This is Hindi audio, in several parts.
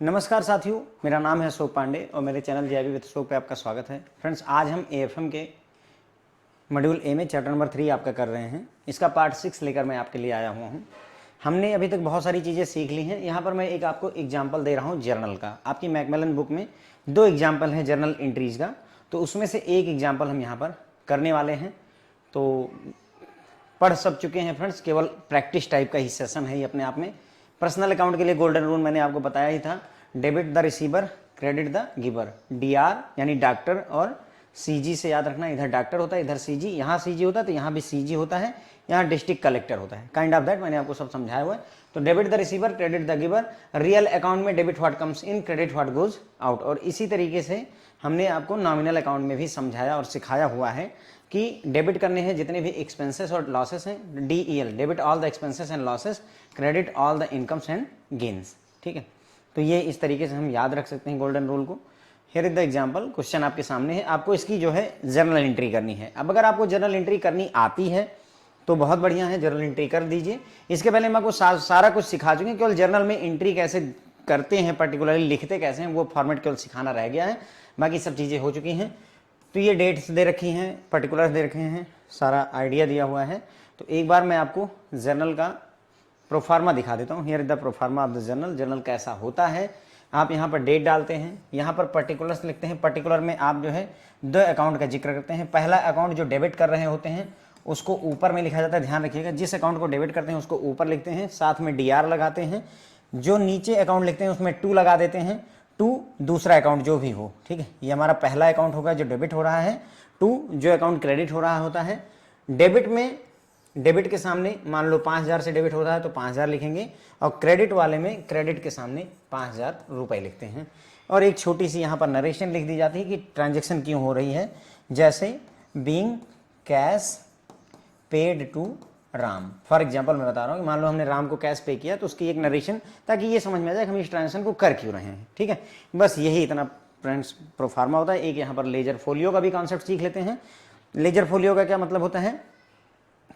नमस्कार साथियों, मेरा नाम है अशोक पांडे और मेरे चैनल जेआईबी विद अशोक पे आपका स्वागत है। फ्रेंड्स, आज हम एएफएम के मॉड्यूल ए में चैप्टर नंबर 3 आपका कर रहे हैं। इसका पार्ट 6 लेकर मैं आपके लिए आया हुआ हूँ। हमने अभी तक बहुत सारी चीज़ें सीख ली हैं। यहाँ पर मैं एक आपको एग्जाम्पल दे रहा हूँ जर्नल का। आपकी मैकमिलन बुक में 2 एग्जाम्पल हैं जर्नल एंट्रीज का, तो उसमें से एक एग्जाम्पल हम यहाँ पर करने वाले हैं। तो पढ़ सब चुके हैं फ्रेंड्स, केवल प्रैक्टिस टाइप का ही सेशन है ये अपने आप में। पर्सनल अकाउंट के लिए गोल्डन रूल मैंने आपको बताया ही था, debit the receiver credit the giver. DR यानी डॉक्टर और सीजी से याद रखना, इधर डॉक्टर होता है इधर सीजी, यहाँ सीजी होता है तो यहाँ भी सीजी होता है, यहाँ डिस्ट्रिक्ट कलेक्टर होता है। काइंड ऑफ दैट मैंने आपको सब समझाया हुआ है। तो debit the receiver credit the giver, real account में debit what comes in credit what goes out. और इसी तरीके से हमने आपको नॉमिनल अकाउंट में भी समझाया और सिखाया हुआ है कि डेबिट करने हैं जितने भी एक्सपेंसेस और लॉसेस हैं, DEL debit all the expenses and losses, credit all the incomes and gains. ठीक है, तो ये इस तरीके से हम याद रख सकते हैं गोल्डन रूल को। Here is the example, question आपके सामने है। आपको इसकी जो है जर्नल एंट्री करनी है। अब अगर आपको जर्नल एंट्री करनी आती है तो बहुत बढ़िया है, जर्नल एंट्री कर दीजिए। इसके पहले मैं आपको सारा कुछ सिखा चुके हैं, केवल जर्नल में एंट्री कैसे करते हैं, पर्टिकुलरली लिखते कैसे हैं, वो फॉर्मेट केवल सिखाना रह गया है, बाकी सब चीज़ें हो चुकी हैं। तो ये डेट्स दे रखी हैं, पर्टिकुलर्स दे रखे हैं, सारा आइडिया दिया हुआ है। तो एक बार मैं आपको जर्नल का प्रोफार्मा दिखा देता हूँ। Here is the proforma of the journal. Journal कैसा होता है, आप यहाँ पर डेट डालते हैं, यहाँ पर पर्टिकुलर्स लिखते हैं। पर्टिकुलर में आप जो है 2 अकाउंट का जिक्र करते हैं। पहला अकाउंट जो डेबिट कर रहे होते हैं उसको ऊपर में लिखा जाता है, ध्यान रखिएगा। जिस अकाउंट को डेबिट करते हैं उसको ऊपर लिखते हैं, साथ में डीआर लगाते हैं। जो नीचे अकाउंट लिखते हैं उसमें 2 लगा देते हैं। 2 दूसरा अकाउंट जो भी हो, ठीक है। ये हमारा पहला अकाउंट होगा जो डेबिट हो रहा है। 2 जो अकाउंट क्रेडिट हो रहा होता है। डेबिट में डेबिट के सामने मान लो 5000 से डेबिट हो रहा है तो 5000 लिखेंगे, और क्रेडिट वाले में क्रेडिट के सामने 5000 रुपये लिखते हैं। और एक छोटी सी यहाँ पर नरेशन लिख दी जाती है कि ट्रांजेक्शन क्यों हो रही है, जैसे being cash paid to Ram. For example मैं बता रहा हूँ कि मान लो हमने राम को कैश पे किया, तो उसकी एक नरेशन, ताकि ये समझ में आ जाए कि हम इस ट्रांजेक्शन को कर क्यों रहे हैं। ठीक है, बस यही इतना फ्रेंड्स प्रोफार्मा होता है। एक यहाँ पर लेजर फोलियो का भी कॉन्सेप्ट सीख लेते हैं। लेजर फोलियो का क्या मतलब होता है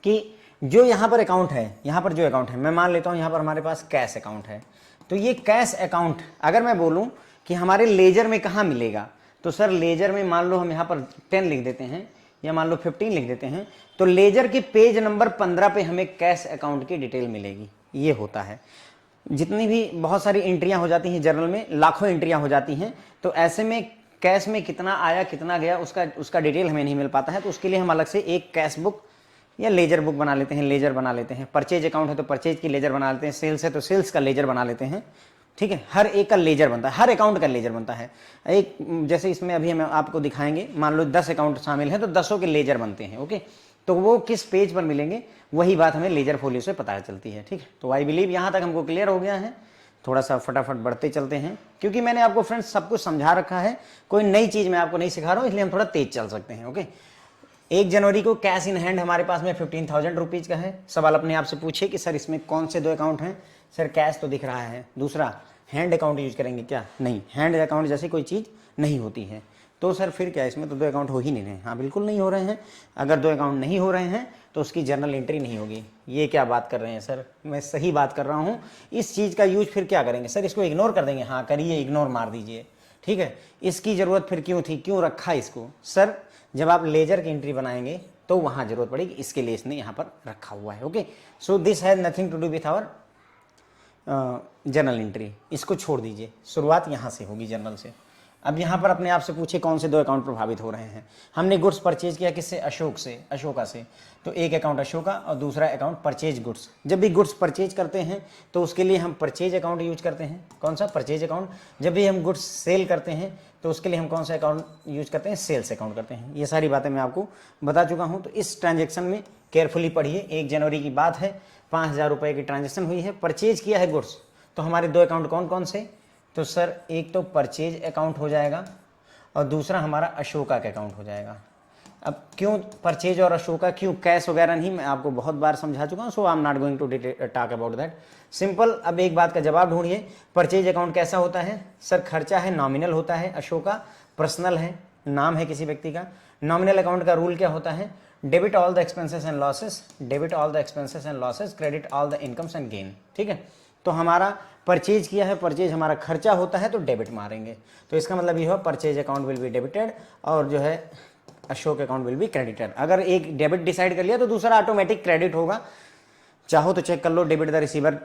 कि जो यहाँ पर अकाउंट है, यहाँ पर जो अकाउंट है, मैं मान लेता हूँ यहाँ पर हमारे पास कैश अकाउंट है, तो ये कैश अकाउंट अगर मैं बोलूँ कि हमारे लेजर में कहाँ मिलेगा, तो सर लेजर में मान लो हम यहाँ पर 10 लिख देते हैं या मान लो 15 लिख देते हैं, तो लेजर के पेज नंबर 15 पे हमें कैश अकाउंट की डिटेल मिलेगी। ये होता है। जितनी भी बहुत सारी एंट्रियां हो जाती हैं जर्नल में, लाखों एंट्रियां हो जाती हैं, तो ऐसे में कैश में कितना आया कितना गया उसका डिटेल हमें नहीं मिल पाता है। तो उसके लिए हम अलग से एक कैश बुक या लेजर बुक बना लेते हैं, लेजर बना लेते हैं। परचेज अकाउंट है तो परचेज की लेजर बना लेते हैं, सेल्स है तो सेल्स का लेजर बना लेते हैं। ठीक है, हर एक का लेजर बनता है, हर अकाउंट का लेजर बनता है। एक जैसे इसमें अभी हम आपको दिखाएंगे, मान लो 10 अकाउंट शामिल हैं तो 10 के लेजर बनते हैं। ओके, तो वो किस पेज पर मिलेंगे वही बात हमें लेजर फोलियो से पता चलती है। ठीक है, तो आई बिलीव यहाँ तक हमको क्लियर हो गया है। थोड़ा सा फटाफट बढ़ते चलते हैं, क्योंकि मैंने आपको फ्रेंड्स सब कुछ समझा रखा है, कोई नई चीज़ मैं आपको नहीं सिखा रहा हूँ, इसलिए हम थोड़ा तेज चल सकते हैं। ओके, 1 जनवरी को कैश इन हैंड हमारे पास में 15,000 रुपीज़ का है। सवाल अपने आप से पूछे कि सर इसमें कौन से 2 अकाउंट हैं। सर कैश तो दिख रहा है, दूसरा हैंड अकाउंट यूज करेंगे क्या? नहीं, हैंड अकाउंट जैसी कोई चीज़ नहीं होती है। तो सर फिर क्या, इसमें तो 2 अकाउंट हो ही नहीं रहे। हाँ बिल्कुल नहीं हो रहे हैं। अगर 2 अकाउंट नहीं हो रहे हैं तो उसकी जर्नल एंट्री नहीं होगी। ये क्या बात कर रहे हैं सर? मैं सही बात कर रहा हूँ। इस चीज़ का यूज फिर क्या करेंगे सर? इसको इग्नोर कर देंगे? हाँ करिए, इग्नोर मार दीजिए। ठीक है, इसकी ज़रूरत फिर क्यों थी, क्यों रखा इसको? सर जब आप लेजर की एंट्री बनाएंगे तो वहाँ जरूरत पड़ेगी, इसके लिए इसने यहाँ पर रखा हुआ है। Okay, so this has nothing to do with our journal entry. इसको छोड़ दीजिए, शुरुआत यहाँ से होगी जर्नल से। अब यहाँ पर अपने आप से पूछे कौन से 2 अकाउंट प्रभावित हो रहे हैं। हमने गुड्स परचेज किया किससे? अशोका से। तो एक अकाउंट अशोका और दूसरा अकाउंट परचेज गुड्स। जब भी गुड्स परचेज करते हैं तो उसके लिए हम परचेज अकाउंट यूज करते हैं। कौन सा? Purchase account. जब भी हम गुड्स सेल करते हैं तो उसके लिए हम कौन सा अकाउंट यूज करते हैं? सेल्स अकाउंट करते हैं। ये सारी बातें मैं आपको बता चुका हूँ। तो इस ट्रांजेक्शन में केयरफुली पढ़िए। 1 जनवरी की बात है, 5000 रुपये की ट्रांजेक्शन हुई है, परचेज किया है गुड्स। तो हमारे 2 अकाउंट कौन कौन से? तो सर एक तो परचेज अकाउंट हो जाएगा और दूसरा हमारा अशोका का अकाउंट हो जाएगा। अब क्यों परचेज और अशोका, क्यों कैश वगैरह नहीं, मैं आपको बहुत बार समझा चुका हूँ। So I am not going to talk about that. Simple. अब एक बात का जवाब ढूंढिए, परचेज अकाउंट कैसा होता है? सर खर्चा है, नॉमिनल होता है। अशोका पर्सनल है, नाम है किसी व्यक्ति का। नॉमिनल अकाउंट का रूल क्या होता है? Debit all the expenses and losses, debit all the expenses and losses, credit all the incomes and gain. ठीक है, तो हमारा परचेज किया है, परचेज हमारा खर्चा होता है तो डेबिट मारेंगे। तो इसका मतलब ये हुआ purchase account will be debited और जो है Ashok account will be credited. अगर एक डेबिट डिसाइड कर लिया तो दूसरा ऑटोमेटिक क्रेडिट होगा। चाहो तो चेक कर लो, debit the receiver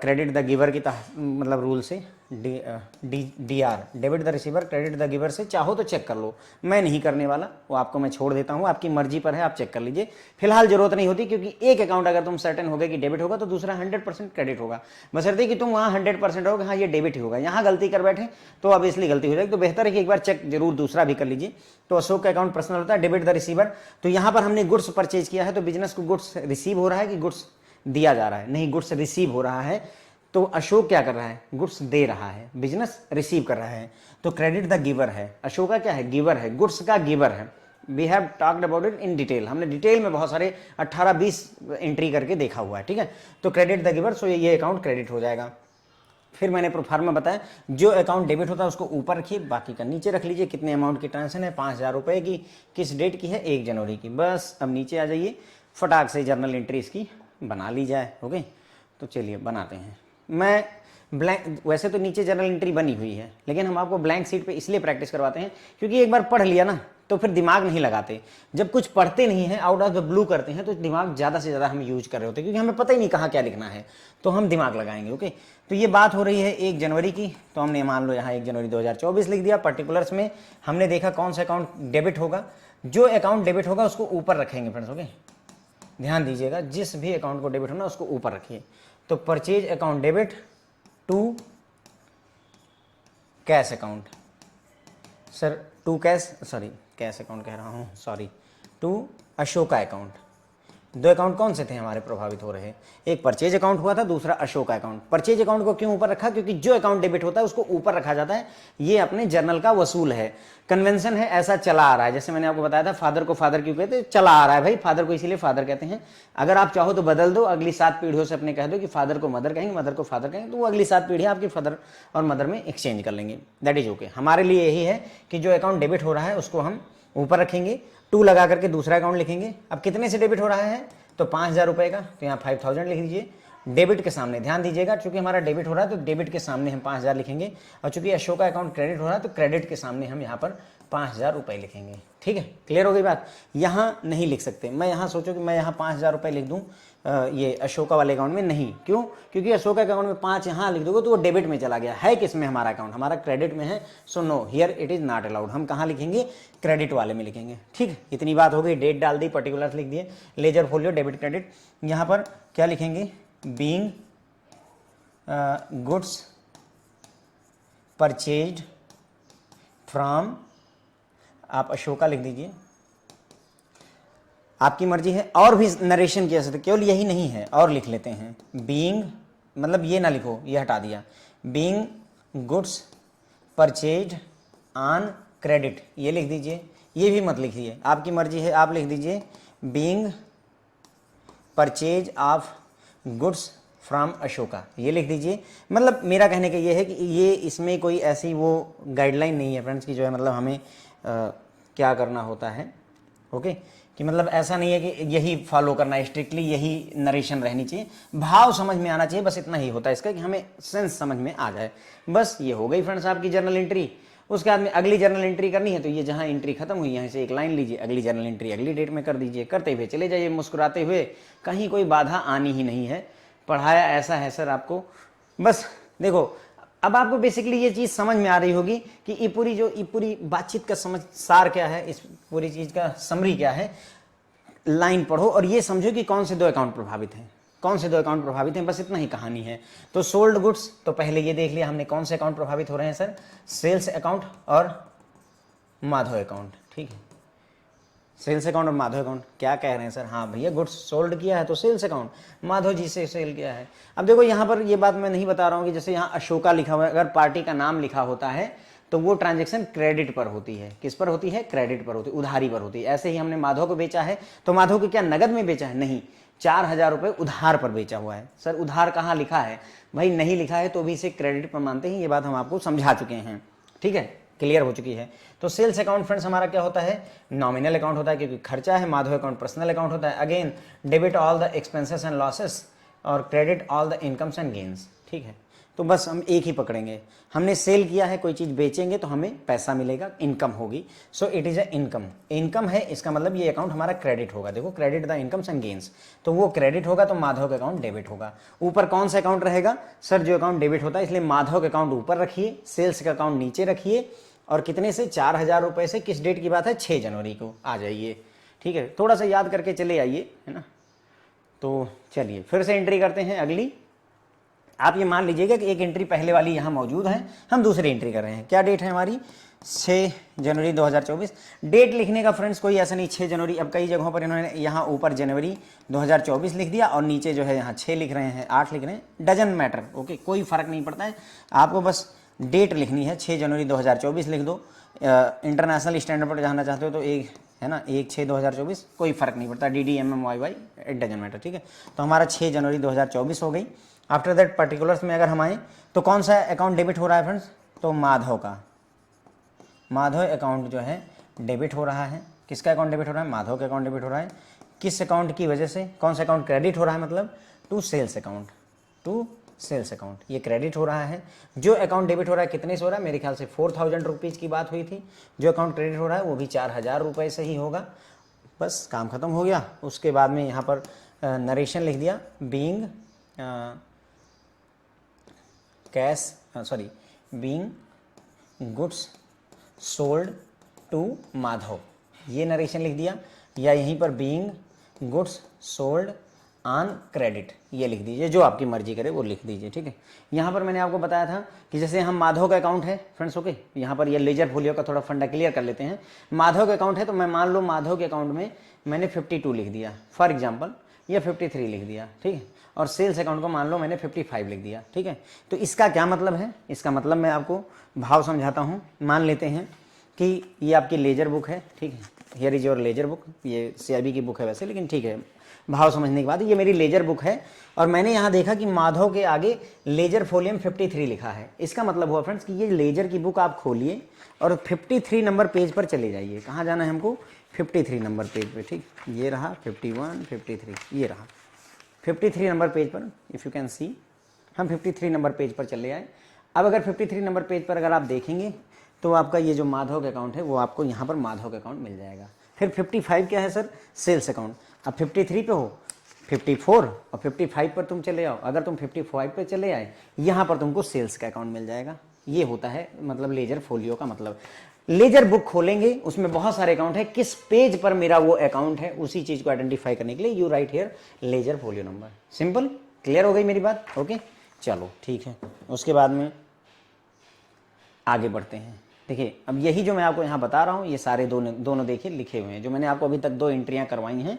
credit the giver की मतलब रूल से DR debit the receiver credit the giver से चाहो तो चेक कर लो। मैं नहीं करने वाला, वो आपको मैं छोड़ देता हूँ, आपकी मर्जी पर है, आप चेक कर लीजिए। फिलहाल जरूरत नहीं होती, क्योंकि एक अकाउंट अगर तुम सर्टेन हो गए कि डेबिट होगा तो दूसरा 100% क्रेडिट होगा, बशर्ते कि तुम वहाँ 100% हो हाँ ये डेबिट ही होगा। यहाँ गलती कर बैठे तो ऑब्वियसली गलती हो जाएगी। तो बेहतर है कि एक बार चेक जरूर दूसरा भी कर लीजिए। तो अशोक का अकाउंट पर्सनल होता है, डेबिट द रिसीवर। तो यहाँ पर हमने गुड्स परचेज किया है, तो बिजनेस को गुड्स रिसीव हो रहा है कि गुड्स दिया जा रहा है? नहीं, गुड्स रिसीव हो रहा है। तो अशोक क्या कर रहा है? गुड्स दे रहा है, बिजनेस रिसीव कर रहा है। तो क्रेडिट द गिवर है, अशोक का क्या है? गिवर है, गुड्स का गिवर है। We have talked about it in detail, हमने डिटेल में बहुत सारे 18-20 एंट्री करके देखा हुआ है, ठीक है। तो क्रेडिट द गिवर, सो ये अकाउंट क्रेडिट हो जाएगा। फिर मैंने प्रोफार्मा बताया, जो अकाउंट डेबिट होता है उसको ऊपर रखिए, बाकी का नीचे रख लीजिए। कितने अमाउंट की ट्रांजेक्शन है? 5,000 रुपये की। किस डेट की है? 1 जनवरी की। बस अब नीचे आ जाइए, फटाक से जर्नल एंट्री इसकी बना ली जाए। ओके, तो चलिए बनाते हैं। मैं ब्लैंक, वैसे तो नीचे जर्नल एंट्री बनी हुई है, लेकिन हम आपको ब्लैंक शीट पे इसलिए प्रैक्टिस करवाते हैं क्योंकि एक बार पढ़ लिया ना तो फिर दिमाग नहीं लगाते। जब कुछ पढ़ते नहीं है, आउट ऑफ द ब्लू करते हैं, तो दिमाग ज़्यादा से ज़्यादा हम यूज कर रहे होते हैं, क्योंकि हमें पता ही नहीं कहाँ क्या लिखना है, तो हम दिमाग लगाएंगे। ओके, तो ये बात हो रही है 1 जनवरी की, तो हमने मान लो यहाँ 1 जनवरी 2024 लिख दिया। पर्टिकुलर्स में हमने देखा कौन सा अकाउंट डेबिट होगा, जो अकाउंट डेबिट होगा उसको ऊपर रखेंगे फ्रेंड्स। ओके, ध्यान दीजिएगा, जिस भी अकाउंट को डेबिट होना उसको ऊपर रखिए। तो purchase account debit to cash account, sir to cash, sorry cash account कह रहा हूँ, sorry, to Ashoka account. 2 account कौन से थे हमारे प्रभावित हो रहे? एक परचेज अकाउंट हुआ था, दूसरा अशोका अकाउंट। परचेज अकाउंट को क्यों ऊपर रखा? क्योंकि जो अकाउंट डेबिट होता है उसको ऊपर रखा जाता है। ये अपने जर्नल का वसूल है, कन्वेंशन है, ऐसा चला आ रहा है। जैसे मैंने आपको बताया था, फादर को फादर क्यों कहते हैं? चला आ रहा है भाई, फादर को इसीलिए फादर कहते हैं। अगर आप चाहो तो बदल दो, अगली 7 पीढ़ियों से अपने कह दो कि फादर को मदर कहेंगे, मदर को फादर कहेंगे, तो वो अगली 7 पीढ़ियाँ आपकी फादर और मदर में एक्सचेंज कर लेंगे। That is okay. हमारे लिए यही है कि जो अकाउंट डेबिट हो रहा है उसको हम ऊपर रखेंगे, 2 लगा करके दूसरा अकाउंट लिखेंगे। अब कितने से डेबिट हो रहा है? तो 5,000 रुपये का, तो यहाँ 5,000 लिख दीजिए। डेबिट के सामने ध्यान दीजिएगा, चूंकि हमारा डेबिट हो रहा है तो डेबिट के सामने हम 5,000 लिखेंगे, और चूंकि अशोका अकाउंट क्रेडिट हो रहा है तो क्रेडिट के सामने हम यहाँ पर 5,000 रुपये लिखेंगे। ठीक है, क्लियर हो गई बात? यहाँ नहीं लिख सकते। मैं यहाँ सोचो कि मैं यहाँ 5,000 रुपये लिख दूँ ये अशोका वाले अकाउंट में, नहीं। क्यों? क्योंकि अशोका अकाउंट में 5 यहाँ लिख दोगे तो वो डेबिट में चला गया है। किस में? हमारा अकाउंट हमारा क्रेडिट में है। So no, here it is not allowed. हम कहाँ लिखेंगे? क्रेडिट वाले में लिखेंगे। ठीक है, इतनी बात हो गई। डेट डाल दी, पर्टिकुलर्स लिख दिए, लेजर फोलियो डेबिट क्रेडिट। यहाँ पर क्या लिखेंगे? बीइंग गुड्स परचेज्ड फ्रॉम, आप अशोका लिख दीजिए, आपकी मर्जी है। और भी नरेशन किया सकते, केवल यही नहीं है, और लिख लेते हैं। बीइंग, मतलब ये ना लिखो, ये हटा दिया। Being goods purchased on credit, ये लिख दीजिए। ये भी मत लिखिए, आपकी मर्जी है, आप लिख दीजिए being purchase of goods from Ashoka, ये लिख दीजिए। मतलब मेरा कहने का ये है कि ये इसमें कोई ऐसी वो गाइडलाइन नहीं है फ्रेंड्स की जो है मतलब हमें क्या करना होता है। ओके, कि मतलब ऐसा नहीं है कि यही फॉलो करना है स्ट्रिक्टली, यही नरेशन रहनी चाहिए, भाव समझ में आना चाहिए, बस इतना ही होता है इसका कि हमें सेंस समझ में आ जाए। बस ये हो गई फ्रेंड्स आपकी जर्नल एंट्री। उसके बाद में अगली जर्नल एंट्री करनी है तो ये जहाँ एंट्री खत्म हुई यहाँ से एक लाइन लीजिए, अगली जर्नल एंट्री अगली डेट में कर दीजिए, करते हुए चले जाइए मुस्कुराते हुए, कहीं कोई बाधा आनी ही नहीं है। पढ़ाया ऐसा है सर आपको, बस देखो अब आपको बेसिकली ये चीज़ समझ में आ रही होगी कि ये पूरी बातचीत का समझ सार क्या है, इस पूरी चीज़ का समरी क्या है। लाइन पढ़ो और ये समझो कि कौन से 2 अकाउंट प्रभावित हैं, कौन से 2 अकाउंट प्रभावित हैं, बस इतना ही कहानी है। तो सोल्ड गुड्स, तो पहले ये देख लिया हमने कौन से अकाउंट प्रभावित हो रहे हैं सर, सेल्स अकाउंट और माधव अकाउंट। ठीक है, सेल्स अकाउंट और माधव अकाउंट। क्या कह रहे हैं सर? हाँ भैया, गुड्स सोल्ड किया है तो सेल्स अकाउंट, माधव जी से सेल किया है। अब देखो यहाँ पर ये बात मैं नहीं बता रहा हूँ कि जैसे यहाँ अशोका लिखा हुआ है, अगर पार्टी का नाम लिखा होता है तो वो ट्रांजैक्शन क्रेडिट पर होती है। किस पर होती है? क्रेडिट पर होती है, उधारी पर होती है। ऐसे ही हमने माधव को बेचा है तो माधव को क्या नगद में बेचा है? नहीं, 4,000 रुपये उधार पर बेचा हुआ है। सर उधार कहाँ लिखा है? भाई नहीं लिखा है तो भी इसे क्रेडिट पर मानते हैं, ये बात हम आपको समझा चुके हैं। ठीक है, क्लियर हो चुकी है। तो सेल्स अकाउंट फ्रेंड्स हमारा क्या होता है? नॉमिनल अकाउंट होता है क्योंकि खर्चा है। माधव अकाउंट पर्सनल अकाउंट होता है। Again debit all the expenses and losses और credit all the incomes and gains. ठीक है, तो बस हम एक ही पकड़ेंगे। हमने सेल किया है, कोई चीज़ बेचेंगे तो हमें पैसा मिलेगा, इनकम होगी। So it is a income. Income है, इसका मतलब ये अकाउंट हमारा क्रेडिट होगा। देखो, credit the incomes and gains, तो वो क्रेडिट होगा तो माधव का अकाउंट डेबिट होगा। ऊपर कौन सा अकाउंट रहेगा सर? जो अकाउंट डेबिट होता है, इसलिए माधव का अकाउंट ऊपर रखिए, सेल्स का अकाउंट नीचे रखिए। और कितने से? 4,000 रुपये से। किस डेट की बात है? 6 जनवरी को आ जाइए। ठीक है, थोड़ा सा याद करके चले आइए, है ना। तो चलिए फिर से एंट्री करते हैं अगली। आप ये मान लीजिएगा कि एक एंट्री पहले वाली यहाँ मौजूद है, हम दूसरी एंट्री कर रहे हैं। क्या डेट है हमारी? 6 जनवरी 2024। डेट लिखने का फ्रेंड्स कोई ऐसा नहीं 6 जनवरी। अब कई जगहों पर इन्होंने यहाँ ऊपर जनवरी 2024 लिख दिया और नीचे जो है यहाँ 6 लिख रहे हैं, 8 लिख रहे हैं। डजन मैटर, ओके, कोई फ़र्क नहीं पड़ता है। आपको बस डेट लिखनी है, 6 जनवरी 2024 लिख दो। इंटरनेशनल स्टैंडर्ड पर जाना चाहते हो तो एक है ना, 1/6/2024, कोई फ़र्क नहीं पड़ता। DDMMYY, it doesn't matter. ठीक है, तो हमारा 6 जनवरी 2024 हो गई। आफ्टर दैट पर्टिकुलर्स में अगर हम आए तो कौन सा अकाउंट डेबिट हो रहा है फ्रेंड्स? तो माधव का, माधव अकाउंट जो है डेबिट हो रहा है। किसका अकाउंट डेबिट हो रहा है? माधव का अकाउंट डेबिट हो रहा है। किस अकाउंट की वजह से? कौन सा अकाउंट क्रेडिट हो रहा है? मतलब to sales account, to sales account, ये क्रेडिट हो रहा है। जो अकाउंट डेबिट हो रहा है कितने से हो रहा है? मेरे ख्याल से 4,000 रुपीज़ की बात हुई थी। जो अकाउंट क्रेडिट हो रहा है वो भी 4,000 रुपये से ही होगा। बस काम खत्म हो गया। उसके बाद में यहाँ पर नरेशन लिख दिया, being cash, sorry, being goods sold to Madhav, ये नरेशन लिख दिया। या यहीं पर being goods sold on credit, ये लिख दीजिए, जो आपकी मर्जी करे वो लिख दीजिए। ठीक है, यहाँ पर मैंने आपको बताया था कि जैसे हम माधव का अकाउंट है फ्रेंड्स, ओके, यहाँ पर ये लेजर फोलियो का थोड़ा फंडा क्लियर कर लेते हैं। माधव का अकाउंट है तो मैं मान लो माधव के अकाउंट में मैंने 52 लिख दिया फॉर एग्जाम्पल, या 53 लिख दिया। ठीक है, और सेल्स अकाउंट को मान लो मैंने 55 लिख दिया। ठीक है, तो इसका क्या मतलब है? इसका मतलब मैं आपको भाव समझाता हूँ। मान लेते हैं कि ये आपकी लेजर बुक है। ठीक है, here is your laser book. ये CIB की बुक है वैसे, लेकिन ठीक है, भाव समझने के बाद ये मेरी लेजर बुक है। और मैंने यहाँ देखा कि माधव के आगे लेजर फोलियम 53 लिखा है। इसका मतलब हुआ फ्रेंड्स कि ये लेजर की बुक आप खोलिए और 53 नंबर पेज पर चले जाइए। कहाँ जाना है हमको? 53 नंबर पेज पे। ठीक, ये रहा 51, 53, ये रहा 53 नंबर पेज पर। इफ़ यू कैन सी, हम 53 नंबर पेज पर चले आए। अब अगर 53 नंबर पेज पर अगर आप देखेंगे तो आपका ये जो माधव का अकाउंट है वो आपको यहाँ पर माधव का अकाउंट मिल जाएगा। फिर 55 क्या है सर? Sales account. अब 53 पे हो, 54 और 55 पर तुम चले आओ। अगर तुम 55 पे चले आए, यहाँ पर तुमको सेल्स का अकाउंट मिल जाएगा। ये होता है मतलब लेजर फोलियो का मतलब। लेजर बुक खोलेंगे, उसमें बहुत सारे अकाउंट है, किस पेज पर मेरा वो अकाउंट है उसी चीज को आइडेंटिफाई करने के लिए you right here ledger folio number. Simple, clear हो गई मेरी बात? ओके, चलो ठीक है। उसके बाद में आगे बढ़ते हैं। देखिए, अब यही जो मैं आपको यहाँ बता रहा हूँ, ये सारे दोनों देखिए लिखे हुए हैं। जो मैंने आपको अभी तक 2 एंट्रियाँ करवाई हैं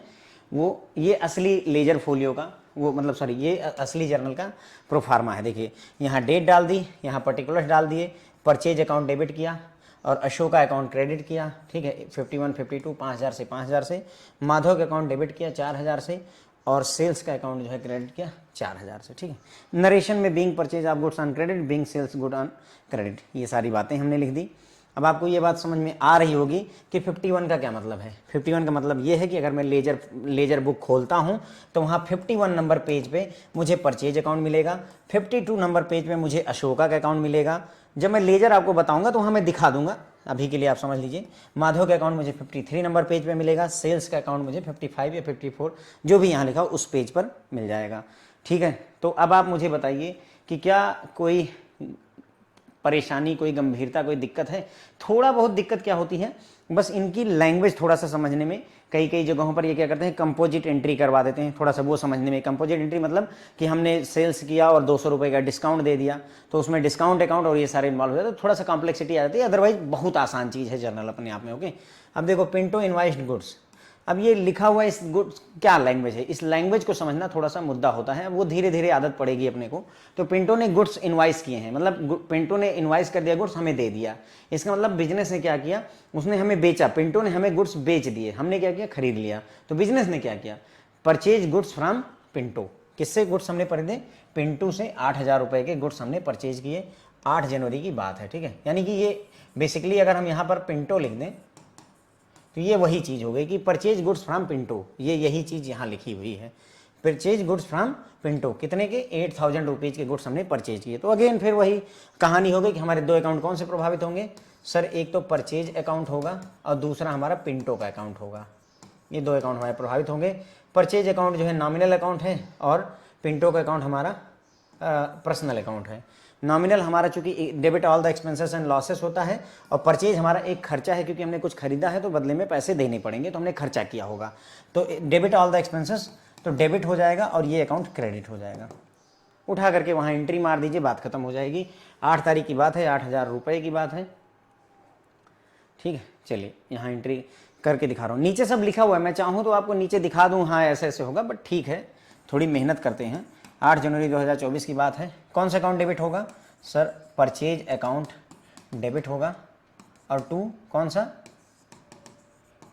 वो ये असली लेजर फोलियो का, वो मतलब सॉरी, ये असली जर्नल का प्रोफार्मा है। देखिए, यहाँ डेट डाल दी, यहाँ पर्टिकुलर्स डाल दिए, परचेज अकाउंट डेबिट किया और अशोका अकाउंट क्रेडिट किया। ठीक है, 51, 52, 5,000 से 5,000 से। माधव का अकाउंट डेबिट किया 4,000 से, और सेल्स का अकाउंट जो है क्रेडिट किया 4,000 से। ठीक है, नरेशन में being purchase of goods on credit, being sales good on credit, ये सारी बातें हमने लिख दी। अब आपको ये बात समझ में आ रही होगी कि 51 का क्या मतलब है। 51 का मतलब ये है कि अगर मैं लेजर बुक खोलता हूँ तो वहाँ 51 नंबर पेज पे मुझे परचेज अकाउंट मिलेगा, 52 नंबर पेज पे मुझे अशोका का अकाउंट मिलेगा। जब मैं लेजर आपको बताऊंगा तो वहाँ मैं दिखा दूंगा, अभी के लिए आप समझ लीजिए। माधव का अकाउंट मुझे 53 नंबर पेज पे मिलेगा, सेल्स का अकाउंट मुझे 55 या 54 जो भी यहाँ लिखा हो उस पेज पर मिल जाएगा। ठीक है, तो अब आप मुझे बताइए कि क्या कोई परेशानी, कोई गंभीरता, कोई दिक्कत है? थोड़ा बहुत दिक्कत क्या होती है, बस इनकी लैंग्वेज थोड़ा सा समझने में। कई जगहों पर ये क्या करते हैं, कंपोजिट एंट्री करवा देते हैं, थोड़ा सा वो समझने में। कंपोजिट एंट्री मतलब कि हमने सेल्स किया और 200 रुपये का डिस्काउंट दे दिया, तो उसमें डिस्काउंट अकाउंट और ये सारे इन्वॉल्व हो जाते हैं, तो थोड़ा सा कॉम्प्लेक्सिटी आ जाती है। अदरवाइज बहुत आसान चीज़ है जर्नल अपने आप में। ओके, अब देखो, पिंटो इनवाइस्ड गुड्स, अब ये लिखा हुआ इस गुड्स क्या लैंग्वेज है, इस लैंग्वेज को समझना थोड़ा सा मुद्दा होता है, वो धीरे धीरे आदत पड़ेगी अपने को। तो पिंटो ने गुड्स इनवाइस किए हैं, मतलब पिंटो ने इनवाइस कर दिया, गुड्स हमें दे दिया। इसका मतलब बिजनेस ने क्या किया, उसने हमें बेचा, पिंटो ने हमें गुड्स बेच दिए, हमने क्या किया, खरीद लिया। तो बिजनेस ने क्या किया, परचेज गुड्स फ्रॉम पिंटो। किससे गुड्स हमने खरीदे? पिंटू से 8,000 रुपये के गुड्स हमने परचेज किए। 8 जनवरी की बात है। ठीक है, यानी कि ये बेसिकली अगर हम यहाँ पर पिंटो लिख दें तो ये वही चीज़ हो गई कि परचेज गुड्स फ्रॉम पिंटो, ये यही चीज़ यहाँ लिखी हुई है। परचेज गुड्स फ्रॉम पिंटो, कितने के 8000 रुपीज़ के गुड्स हमने परचेज किए। तो अगेन फिर वही कहानी होगी कि हमारे दो अकाउंट कौन से प्रभावित होंगे सर, एक तो परचेज अकाउंट होगा और दूसरा हमारा पिंटो का अकाउंट होगा। ये दो अकाउंट हमारे प्रभावित होंगे। परचेज अकाउंट जो है नॉमिनल अकाउंट है और पिंटो का अकाउंट हमारा पर्सनल अकाउंट है। नॉमिनल हमारा चूंकि debit all the expenses and losses होता है और परचेज हमारा एक खर्चा है, क्योंकि हमने कुछ खरीदा है तो बदले में पैसे देने पड़ेंगे, तो हमने खर्चा किया होगा। तो डेबिट ऑल द एक्सपेंसेस तो डेबिट हो जाएगा और ये अकाउंट क्रेडिट हो जाएगा। उठा करके वहाँ एंट्री मार दीजिए, बात खत्म हो जाएगी। 8 तारीख की बात है, 8000 रुपये की बात है, ठीक है। चलिए यहाँ एंट्री करके दिखा रहा हूँ, नीचे सब लिखा हुआ है, मैं चाहूँ तो आपको नीचे दिखा दूँ, हाँ ऐसे ऐसे होगा, बट ठीक है थोड़ी मेहनत करते हैं। 8 जनवरी 2024 की बात है। कौन सा अकाउंट डेबिट होगा सर, परचेज अकाउंट डेबिट होगा और टू कौन सा,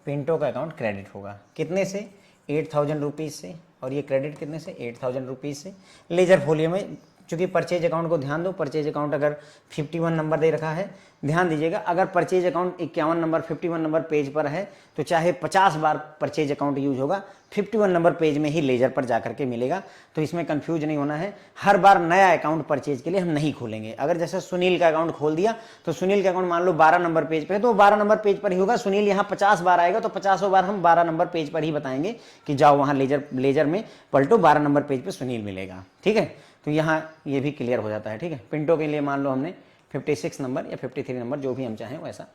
पिंटो का अकाउंट क्रेडिट होगा। कितने से, 8000 रुपीज़ से, और ये क्रेडिट कितने से, 8000 रुपीज़ से। लेजर फोलियो में चूंकि परचेज अकाउंट को ध्यान दो, परचेज अकाउंट अगर 51 नंबर दे रखा है, ध्यान दीजिएगा, अगर purchase account 51 number 51 number page पर है तो चाहे 50 बार परचेज अकाउंट यूज होगा, 51 नंबर पेज में ही लेजर पर जाकर के मिलेगा। तो इसमें कंफ्यूज नहीं होना है, हर बार नया अकाउंट परचेज के लिए हम नहीं खोलेंगे। अगर जैसे सुनील का अकाउंट खोल दिया तो सुनील का अकाउंट मान लो 12 नंबर पेज पर है तो 12 नंबर पेज पर ही होगा। सुनील यहाँ 50 बार आएगा तो 50 बार हम 12 नंबर पेज पर ही बताएंगे कि जाओ वहाँ लेजर में पलटो, 12 नंबर पेज पर सुनील मिलेगा, ठीक है। तो यहाँ ये भी क्लियर हो जाता है, ठीक है। पिंटो के लिए मान लो हमने 56 नंबर या 53 नंबर जो भी हम चाहें वैसा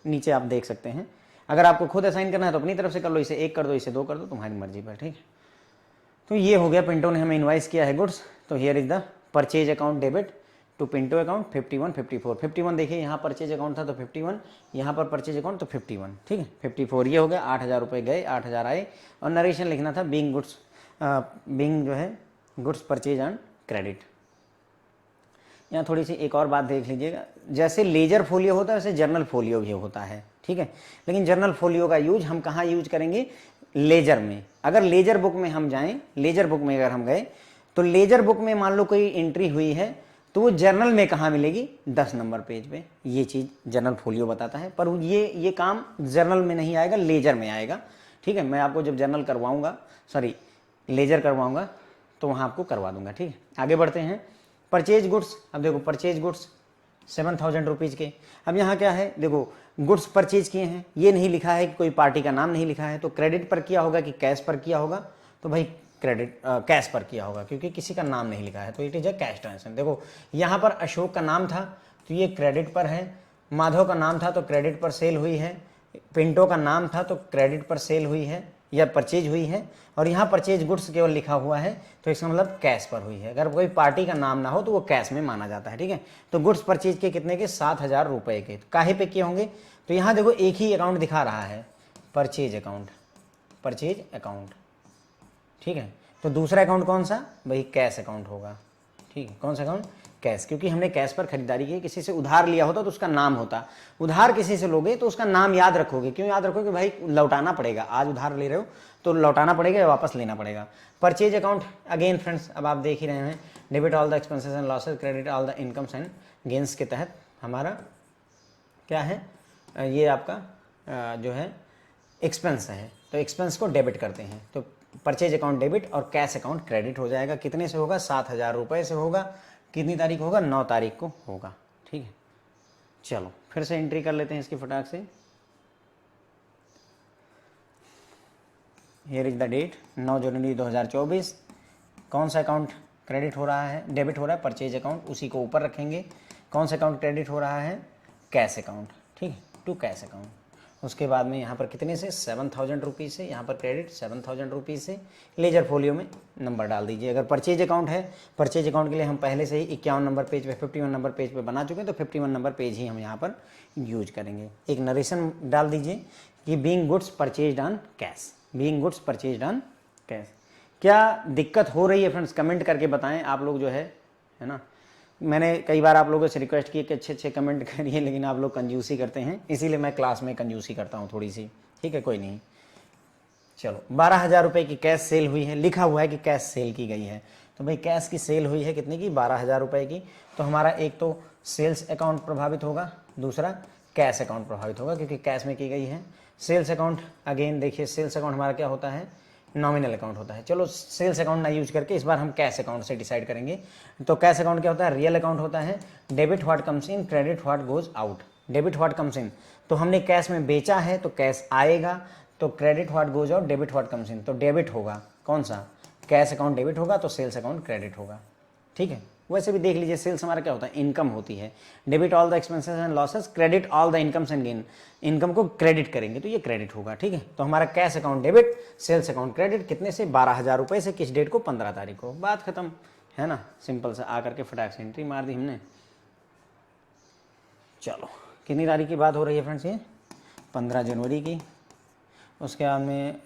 नीचे आप देख सकते हैं। अगर आपको खुद असाइन करना है तो अपनी तरफ से कर लो, इसे 1 कर दो, इसे 2 कर दो, तुम्हारी मर्जी पर, ठीक है। तो ये हो गया, पिंटो ने हमें इनवाइस किया है गुड्स। तो here is the purchase account debit to Pinto account 51 54। 51 देखिए यहाँ परचेज अकाउंट था तो 51, यहाँ पर परचेज अकाउंट तो 51, ठीक है। 54 ये हो गया, 8000 रुपये गए, 8000 आए, और नरेशन लिखना था बीइंग गुड्स, बीइंग जो है गुड्स परचेज एंड क्रेडिट। यहाँ थोड़ी सी एक और बात देख लीजिएगा, जैसे लेजर फोलियो होता है वैसे जर्नल फोलियो भी होता है, ठीक है। लेकिन जर्नल फोलियो का यूज हम कहाँ यूज करेंगे, लेजर में। अगर लेजर बुक में हम जाएं, लेजर बुक में अगर हम गए तो लेजर बुक में मान लो कोई एंट्री हुई है तो वो जर्नल में कहाँ मिलेगी, 10 नंबर पेज पे। ये चीज़ जर्नल फोलियो बताता है, पर ये काम जर्नल में नहीं आएगा, लेजर में आएगा, ठीक है। मैं आपको जब जर्नल करवाऊँगा, सॉरी लेजर करवाऊँगा तो वहाँ आपको करवा दूंगा, ठीक है। आगे बढ़ते हैं, परचेज गुड्स। अब देखो परचेज गुड्स 7000 रुपीज़ के। अब यहाँ क्या है, देखो गुड्स परचेज किए हैं, ये नहीं लिखा है कि कोई पार्टी का नाम नहीं लिखा है, तो क्रेडिट पर किया होगा कि कैश पर किया होगा, तो भाई क्रेडिट कैश पर किया होगा, क्योंकि किसी का नाम नहीं लिखा है, तो it is a cash transaction. देखो यहाँ पर अशोक का नाम था तो ये क्रेडिट पर है, माधव का नाम था तो क्रेडिट पर सेल हुई है, पिंटो का नाम था तो क्रेडिट पर सेल हुई है या परचेज हुई है, और यहाँ परचेज गुड्स केवल लिखा हुआ है तो इसका मतलब कैश पर हुई है। अगर कोई पार्टी का नाम ना हो तो वो कैश में माना जाता है, ठीक है। तो गुड्स परचेज के कितने के, 7000 रुपये के। तो काहे पे किए होंगे, तो यहाँ देखो एक ही अकाउंट दिखा रहा है, परचेज अकाउंट, परचेज अकाउंट, ठीक है। तो दूसरा अकाउंट कौन सा, भाई कैश अकाउंट होगा, ठीक है। कौन सा अकाउंट, कैश, क्योंकि हमने कैश पर खरीदारी की। किसी से उधार लिया होता तो उसका नाम होता, उधार किसी से लोगे तो उसका नाम याद रखोगे, क्यों याद रखोगे, भाई लौटाना पड़ेगा, आज उधार ले रहे हो तो लौटाना पड़ेगा या वापस लेना पड़ेगा। परचेज अकाउंट अगेन फ्रेंड्स, अब आप देख ही रहे हैं, debit all the expenses and losses, credit all the incomes and gains के तहत हमारा क्या है, ये आपका जो है एक्सपेंस है, तो एक्सपेंस को डेबिट करते हैं। तो परचेज अकाउंट डेबिट और कैश अकाउंट क्रेडिट हो जाएगा। कितने से होगा, 7000 रुपये से होगा। कितनी तारीख होगा, 9 तारीख को होगा, ठीक है। चलो फिर से एंट्री कर लेते हैं इसकी फटाक से। हियर इज द डेट, 9 जनवरी 2024। कौन सा अकाउंट क्रेडिट हो रहा है, डेबिट हो रहा है, परचेज अकाउंट, उसी को ऊपर रखेंगे। कौन सा अकाउंट क्रेडिट हो रहा है, कैश अकाउंट, ठीक है, टू कैश अकाउंट। उसके बाद में यहाँ पर कितने से, 7000 रुपीज़ से, यहाँ पर क्रेडिट 7000 रुपीज़ से। लेजर फोलियो में नंबर डाल दीजिए। अगर परचेज अकाउंट है, परचेज अकाउंट के लिए हम पहले से ही 51 नंबर पेज पे, 51 नंबर पेज पे बना चुके हैं, तो 51 नंबर पेज ही हम यहाँ पर यूज करेंगे। एक नरेशन डाल दीजिए कि being goods purchased on cash, being goods purchased on cash. क्या दिक्कत हो रही है फ्रेंड्स, कमेंट करके बताएं आप लोग जो है ना। मैंने कई बार आप लोगों से रिक्वेस्ट की कि अच्छे अच्छे कमेंट करिए, लेकिन आप लोग कंजूसी करते हैं, इसीलिए मैं क्लास में कंजूसी करता हूँ थोड़ी सी, ठीक है, कोई नहीं। चलो 12000 रुपये की कैश सेल हुई है, लिखा हुआ है कि कैश सेल की गई है, तो भाई कैश की सेल हुई है कितने की, 12000 रुपये की। तो हमारा एक तो सेल्स अकाउंट प्रभावित होगा, दूसरा कैश अकाउंट प्रभावित होगा, क्योंकि कैश में की गई है। सेल्स अकाउंट अगेन देखिए, सेल्स अकाउंट हमारा क्या होता है, नॉमिनल अकाउंट होता है। चलो सेल्स अकाउंट ना यूज करके इस बार हम कैश अकाउंट से डिसाइड करेंगे। तो कैश अकाउंट क्या होता है? रियल अकाउंट होता है। Debit what comes in, credit what goes out. Debit what comes इन, तो हमने कैश में बेचा है तो कैश आएगा, तो credit what goes out, debit what comes इन, तो डेबिट होगा। कौन सा? कैश अकाउंट डेबिट होगा, तो सेल्स अकाउंट क्रेडिट होगा। ठीक है, वैसे भी देख लीजिए सेल्स हमारा क्या होता है? इनकम होती है। Debit all the expenses and losses, credit all the incomes and gain. Income को क्रेडिट करेंगे तो ये क्रेडिट होगा। ठीक है, तो हमारा cash account debit, sales account credit. कितने से? 12,000 रुपये से। किस डेट को? 15 तारीख को। बात खत्म है ना, सिंपल सा आकर के फटाक से एंट्री मार दी हमने। चलो, कितनी तारीख की बात हो रही है फ्रेंड्स? ये 15 जनवरी की। उसके बाद में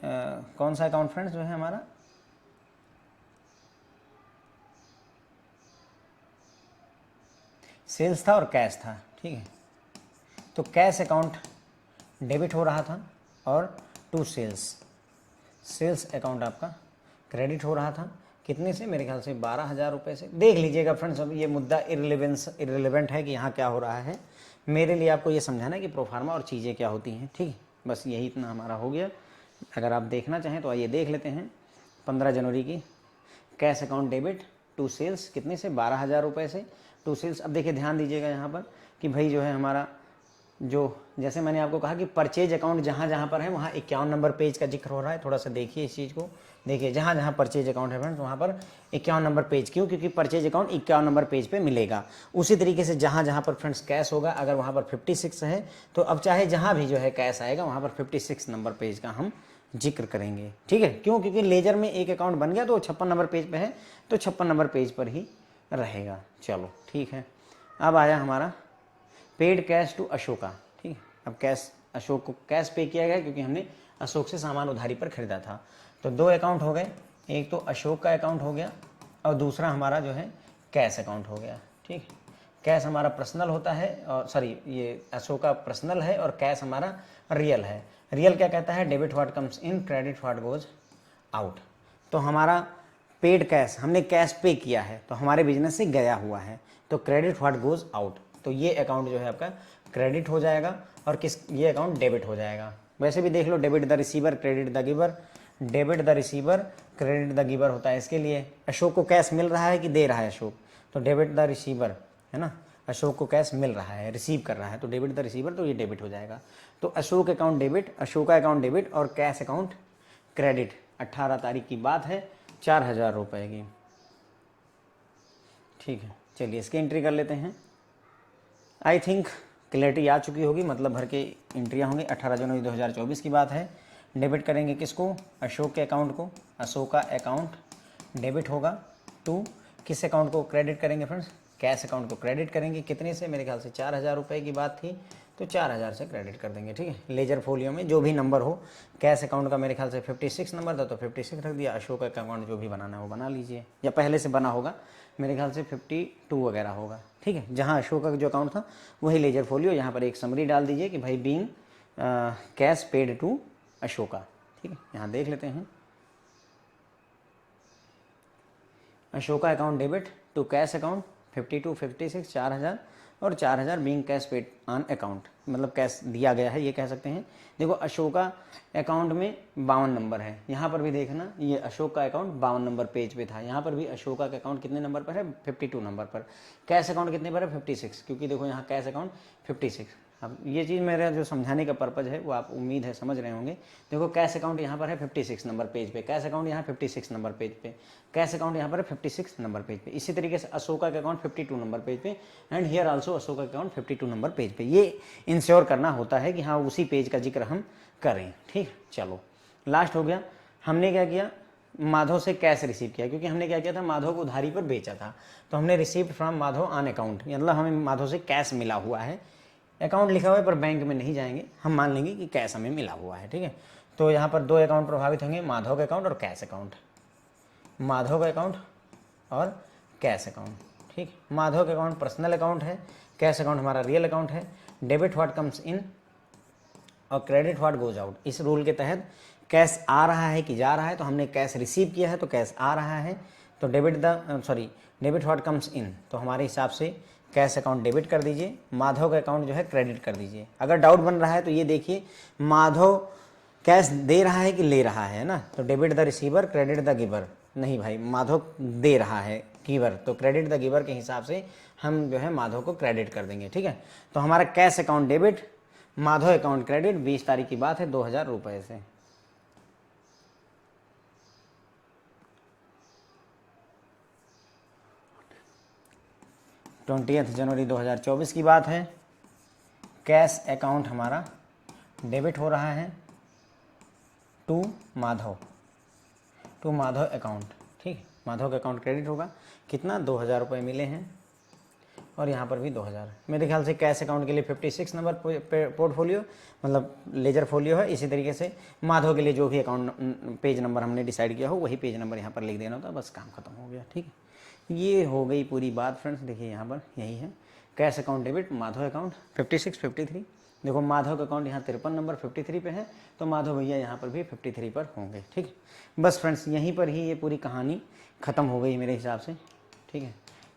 कौन सा अकाउंट फ्रेंड्स जो है हमारा? सेल्स था और कैश था। ठीक है, तो कैश अकाउंट डेबिट हो रहा था और टू सेल्स, सेल्स अकाउंट आपका क्रेडिट हो रहा था। कितने से? मेरे ख्याल से 12,000 रुपये से। देख लीजिएगा फ्रेंड्स, अब ये मुद्दा इररिलेवेंट है कि यहाँ क्या हो रहा है। मेरे लिए आपको ये समझाना है कि प्रोफार्मा और चीज़ें क्या होती हैं। ठीक है, बस यही इतना हमारा हो गया। अगर आप देखना चाहें तो आइए देख लेते हैं। 15 जनवरी की cash account debit to sales, कितने से? 12,000 रुपये से टू सेल्स। अब देखिए ध्यान दीजिएगा यहाँ पर कि भाई जो है हमारा, जो जैसे मैंने आपको कहा कि परचेज अकाउंट जहाँ जहाँ पर है वहाँ 51 नंबर पेज का जिक्र हो रहा है। थोड़ा सा देखिए इस चीज़ को। देखिए जहाँ जहाँ परचेज अकाउंट है फ्रेंड्स वहाँ पर 51 नंबर पेज। क्यों? क्योंकि परचेज अकाउंट 51 नंबर पेज पे मिलेगा। उसी तरीके से जहाँ जहाँ पर फ्रेंड्स कैश होगा, अगर वहाँ पर 56 है तो अब चाहे जहाँ भी जो है कैश आएगा वहाँ पर 56 नंबर पेज का हम जिक्र करेंगे। ठीक है, क्यों? क्योंकि लेजर में एक अकाउंट बन गया तो 56 नंबर पेज पे है, तो 56 नंबर पेज पर ही रहेगा। चलो ठीक है, अब आया हमारा पेड कैश टू अशोका। ठीक है, अब कैश, अशोक को कैश पे किया गया क्योंकि हमने अशोक से सामान उधारी पर खरीदा था। तो दो अकाउंट हो गए, एक तो अशोक का अकाउंट हो गया और दूसरा हमारा जो है कैश अकाउंट हो गया। ठीक है, कैश हमारा पर्सनल होता है, और सॉरी ये अशोक का पर्सनल है और कैश हमारा रियल है। रियल क्या कहता है? Debit what comes in, credit what goes out. तो हमारा पेड कैश, हमने कैश पे किया है तो हमारे बिजनेस से गया हुआ है, तो क्रेडिट व्हाट गोज आउट, तो ये अकाउंट जो है आपका क्रेडिट हो जाएगा और ये अकाउंट डेबिट हो जाएगा। वैसे भी देख लो, debit the receiver, credit the giver. Debit the receiver, credit the giver होता है। इसके लिए अशोक को कैश मिल रहा है कि दे रहा है अशोक, तो डेबिट द रिसीवर है ना, अशोक को कैश मिल रहा है, रिसीव कर रहा है, तो डेबिट द रिसीवर, तो ये डेबिट हो जाएगा। तो Ashok account debit, Ashoka account debit और कैश अकाउंट क्रेडिट। 18 तारीख की बात है, 4,000 रुपये की। ठीक है, चलिए इसकी एंट्री कर लेते हैं। आई थिंक क्लैरिटी आ चुकी होगी, मतलब भर के एंट्रियाँ होंगी। 18 जनवरी 2024 की बात है। डेबिट करेंगे किसको? अशोक के अकाउंट को। अशोका अकाउंट डेबिट होगा टू किस अकाउंट को क्रेडिट करेंगे फ्रेंड्स? कैश अकाउंट को क्रेडिट करेंगे। कितने से? मेरे ख्याल से 4,000 रुपये की बात थी, तो 4,000 से क्रेडिट कर देंगे। ठीक है, लेजर फोलियो में जो भी नंबर हो। कैश अकाउंट का मेरे ख्याल से 56 नंबर था तो 56 रख दिया। अशोक का अकाउंट जो भी बनाना है वो बना लीजिए, या पहले से बना होगा, मेरे ख्याल से 52 वगैरह होगा। ठीक है, जहाँ अशोक का जो अकाउंट था वही लेजर फोलियो। यहाँ पर एक समरी डाल दीजिए कि भाई being cash paid to Ashoka. ठीक है, यहाँ देख लेते हैं। Ashoka account debit to cash account 52, 56, 4,000 और 4,000 being cash paid on account, मतलब कैश दिया गया है ये कह सकते हैं। देखो अशोका अकाउंट में 52 नंबर है, यहाँ पर भी देखना ये अशोक का अकाउंट 52 नंबर पेज पे था। यहाँ पर भी अशोका का अकाउंट कितने नंबर पर है? 52 नंबर पर। कैश अकाउंट कितने पर है? 56, क्योंकि देखो यहाँ कैश अकाउंट 56। अब ये चीज़ मेरा जो समझाने का पर्पज़ है वो आप उम्मीद है समझ रहे होंगे। देखो कैश अकाउंट यहाँ पर है 56 नंबर पेज पे, कैश अकाउंट यहाँ 56 नंबर पेज पे, कैश अकाउंट यहाँ पर है 56 नंबर पेज पे। इसी तरीके से अशोका का अकाउंट 52 नंबर पेज पे and here also Ashoka account 52 number page पे। ये इंश्योर करना होता है कि हाँ उसी पेज का जिक्र हम करें। ठीक, चलो लास्ट हो गया। हमने क्या किया? माधव से कैश रिसीव किया, क्योंकि हमने क्या किया था? माधव को उधारी पर बेचा था, तो हमने received from Madhav on account, मतलब हमें माधव से कैश मिला हुआ है। अकाउंट लिखा हुआ है पर बैंक में नहीं जाएंगे, हम मान लेंगे कि कैश हमें मिला हुआ है। ठीक है, तो यहाँ पर दो अकाउंट प्रभावित होंगे, माधव का अकाउंट और कैश अकाउंट। माधव का अकाउंट और कैश अकाउंट। ठीक, माधव का अकाउंट पर्सनल अकाउंट है, कैश अकाउंट हमारा रियल अकाउंट है। डेबिट व्हाट कम्स इन और क्रेडिट व्हाट गोज आउट। इस रूल के तहत कैश आ रहा है कि जा रहा है, तो हमने कैश रिसीव किया है तो कैश आ रहा है, तो डेबिट व्हाट कम्स इन, तो हमारे हिसाब से कैश अकाउंट डेबिट कर दीजिए, माधव का अकाउंट जो है क्रेडिट कर दीजिए। अगर डाउट बन रहा है तो ये देखिए, माधव कैश दे रहा है कि ले रहा है ना, तो debit the receiver credit the giver. नहीं भाई, माधव दे रहा है गिवर, तो क्रेडिट द गिवर के हिसाब से हम जो है माधव को क्रेडिट कर देंगे। ठीक है, तो हमारा cash account debit, Madhav account credit. 20 तारीख की बात है, 2000 रुपये से। 20 जनवरी 2024 की बात है। कैश अकाउंट हमारा डेबिट हो रहा है to Madhav, to Madhav account. ठीक है, माधव का अकाउंट क्रेडिट होगा। कितना? 2000 रुपये मिले हैं, और यहाँ पर भी 2000। मेरे ख्याल से कैश अकाउंट के लिए 56 नंबर पोर्टफोलियो मतलब लेजर फोलियो है। इसी तरीके से माधव के लिए जो भी अकाउंट पेज नंबर हमने डिसाइड किया हो वही पेज नंबर यहाँ पर लिख देना होता है, बस काम खत्म हो गया। ठीक है, ये हो गई पूरी बात फ्रेंड्स। देखिए यहाँ पर यही है, cash account debit, Madhav account 56 53। देखो माधव का अकाउंट यहाँ 53 नंबर 53 पे है, तो माधव भैया यहाँ पर भी 53 पर होंगे। ठीक है, बस फ्रेंड्स यहीं पर ही ये पूरी कहानी ख़त्म हो गई मेरे हिसाब से। ठीक है,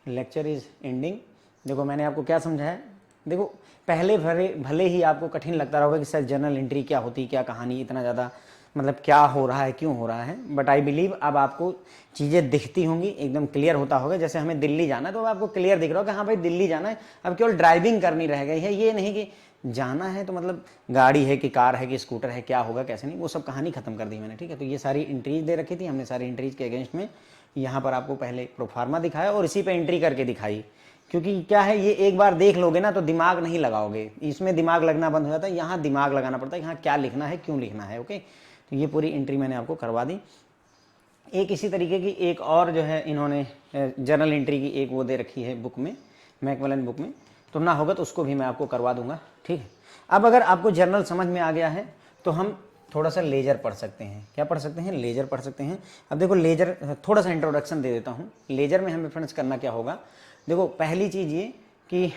लेक्चर इज़ एंडिंग। देखो मैंने आपको क्या समझाया। देखो पहले भले ही आपको कठिन लगता होगा कि सर जर्नल एंट्री क्या होती, क्या कहानी, इतना ज़्यादा मतलब क्या हो रहा है, क्यों हो रहा है, बट आई बिलीव अब आपको चीज़ें दिखती होंगी, एकदम क्लियर होता होगा। जैसे हमें दिल्ली जाना है तो अब आपको क्लियर दिख रहा होगा, हाँ भाई दिल्ली जाना है, अब केवल ड्राइविंग करनी रह गई है। ये नहीं कि जाना है तो मतलब गाड़ी है कि कार है कि स्कूटर है, क्या होगा कैसे नहीं, वो सब कहानी खत्म कर दी मैंने। ठीक है, तो ये सारी एंट्रीज दे रखी थी हमने, सारी एंट्रीज के अगेंस्ट में यहाँ पर आपको पहले प्रोफार्मा दिखाया और इसी पे एंट्री करके दिखाई। क्योंकि क्या है, ये एक बार देख लोगे ना तो दिमाग नहीं लगाओगे, इसमें दिमाग लगना बंद हो जाता है, यहाँ दिमाग लगाना पड़ता है, यहाँ क्या लिखना है, क्यों लिखना है। ओके, तो ये पूरी एंट्री मैंने आपको करवा दी। एक इसी तरीके की एक और जो है इन्होंने जर्नल एंट्री की एक वो दे रखी है बुक में, मैकमिलन बुक में, तो ना होगा तो उसको भी मैं आपको करवा दूंगा। ठीक है, अब अगर आपको जर्नल समझ में आ गया है तो हम थोड़ा सा लेजर पढ़ सकते हैं। क्या पढ़ सकते हैं? लेजर पढ़ सकते हैं। अब देखो लेजर, थोड़ा सा इंट्रोडक्शन दे देता हूँ। लेजर में हमें फ्रेंड्स करना क्या होगा, देखो पहली चीज़ ये कि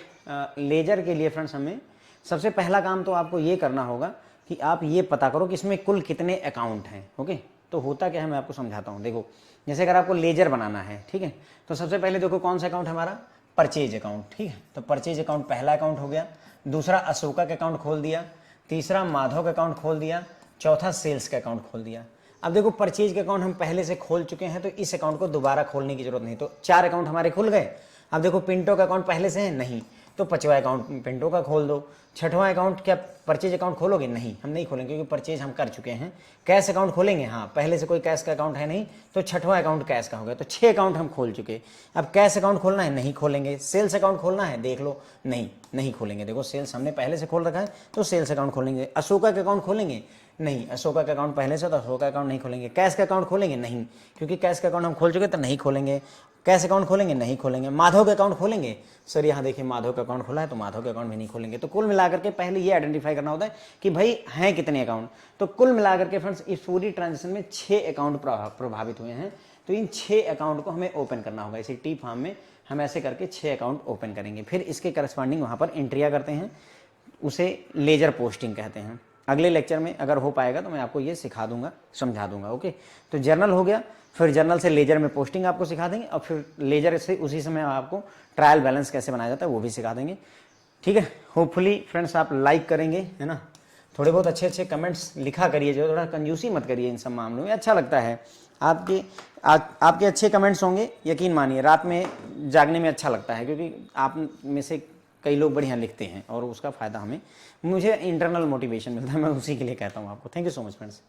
लेजर के लिए फ्रेंड्स हमें सबसे पहला काम तो आपको ये करना होगा कि आप ये पता करो कि इसमें कुल कितने अकाउंट हैं। ओके, तो होता क्या है मैं आपको समझाता हूँ। देखो जैसे अगर आपको लेजर बनाना है, ठीक है, तो सबसे पहले देखो कौन सा अकाउंट हमारा, परचेज अकाउंट। ठीक है, तो परचेज अकाउंट पहला अकाउंट हो गया, दूसरा अशोका का अकाउंट खोल दिया, तीसरा माधव का अकाउंट खोल दिया, चौथा सेल्स का अकाउंट खोल दिया। अब देखो परचेज का अकाउंट हम पहले से खोल चुके हैं तो इस अकाउंट को दोबारा खोलने की जरूरत नहीं, तो 4 अकाउंट हमारे खुल गए। अब देखो पिंटो का अकाउंट पहले से है नहीं, तो 5वां अकाउंट पिंटो का खोल दो। 6वां अकाउंट क्या परचेज अकाउंट खोलोगे? नहीं, हम नहीं खोलेंगे क्योंकि परचेज हम कर चुके हैं। कैश अकाउंट खोलेंगे? हाँ, पहले से कोई कैश का अकाउंट है नहीं, तो 6वां अकाउंट कैश का हो गया, तो 6 अकाउंट हम खोल चुके। अब कैश अकाउंट खोलना है? नहीं खोलेंगे। सेल्स अकाउंट खोलना है? देख लो, नहीं खोलेंगे। देखो सेल्स हमने पहले से खोल रखा है तो सेल्स अकाउंट खोलेंगे। अशोका का अकाउंट खोलेंगे? नहीं, अशोका का अकाउंट पहले से, तो अशोका अकाउंट नहीं खोलेंगे। कैश का अकाउंट खोलेंगे? नहीं, क्योंकि कैश का अकाउंट हम खोल चुके तो नहीं खोलेंगे। कैश अकाउंट खोलेंगे? नहीं खोलेंगे। माधव का अकाउंट खोलेंगे? सर यहाँ देखिए माधव का अकाउंट खोला है तो माधव का अकाउंट भी नहीं खोलेंगे। तो कुल मिलाकर के पहले ये आइडेंटिफाई करना होता है कि भाई हैं कितने अकाउंट। तो कुल मिलाकर के फ्रेंड्स इस पूरी ट्रांजेक्शन में 6 अकाउंट प्रभावित हुए हैं, तो इन 6 अकाउंट को हमें ओपन करना होगा। इसी टी फार्म में हम ऐसे करके 6 अकाउंट ओपन करेंगे, फिर इसके करस्पॉन्डिंग वहाँ पर एंट्रिया करते हैं, उसे लेजर पोस्टिंग कहते हैं। अगले लेक्चर में अगर हो पाएगा तो मैं आपको ये सिखा दूंगा, समझा दूंगा। ओके, तो जर्नल हो गया, फिर जर्नल से लेजर में पोस्टिंग आपको सिखा देंगे, और फिर लेजर से उसी समय आपको ट्रायल बैलेंस कैसे बनाया जाता है वो भी सिखा देंगे। ठीक है, होपफुली फ्रेंड्स आप लाइक करेंगे, है ना, थोड़े बहुत अच्छे कमेंट्स लिखा करिए, जो थोड़ा कंजूसी मत करिए इन सब मामलों में, अच्छा लगता है। आपके अच्छे कमेंट्स होंगे, यकीन मानिए रात में जागने में अच्छा लगता है, क्योंकि आप में से कई लोग बढ़िया लिखते हैं और उसका फ़ायदा मुझे इंटरनल मोटिवेशन मिलता है, मैं उसी के लिए कहता हूँ आपको। Thank you so much friends.